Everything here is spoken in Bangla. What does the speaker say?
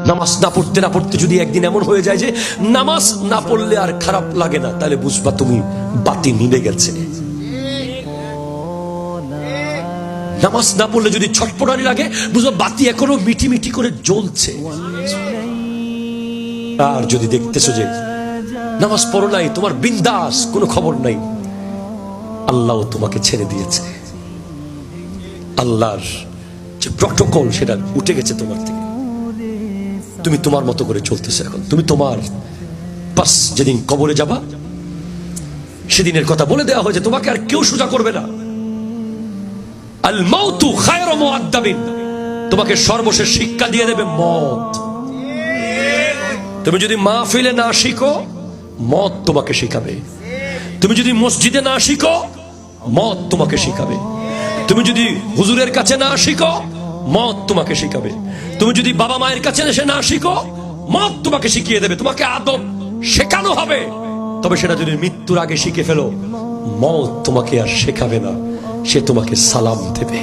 নামাজ না পড়তে না পড়তে যদি একদিন এমন হয়ে যায় যে নামাজ না পড়লে আর খারাপ লাগে না, তাহলে বুঝবা তুমি বাতি নিভে গেছে। নামাজ না পড়লে যদি ছটপটানি লাগে, বুঝবা বাতি এখনো মিটি মিটি করে জ্বলছে। আর যদি দেখতেছো যে নামাজ পড়ো নাই, তোমার বিন্দাস, কোনো খবর নাই, আল্লাহ তোমাকে ছেড়ে দিয়েছে। আল্লাহর যে প্রটোকল সেটা উঠে গেছে তোমার থেকে। তুমি তোমার মতো করে চলতেছো এখন, তুমি তোমার বাস। যেদিন কবরে যাবা সেদিনের কথা বলে দেওয়া হয়েছে, তোমাকে আর কেউ সোজা করবে না। আল মাউতু খায়রু মুআদ্দাবিন, তোমাকে সর্বশেষ শিক্ষা দিয়ে দেবে মত। তুমি যদি মাহফিলে না শিখো, মত তোমাকে শিখাবে। তুমি যদি মসজিদে না শিখো, মত তোমাকে শিখাবে। তুমি যদি হুজুরের কাছে না শিখো, মত তোমাকে শিখাবে। তুমি যদি বাবা মায়ের কাছে এসে না শিখো, মত তোমাকে শিখিয়ে দেবে। তোমাকে আদব শেখানো হবে, তবে সেটা যদি মৃত্যুর আগে শিখে ফেলো, মত তোমাকে আর শেখাবে না, সে তোমাকে সালাম দেবে।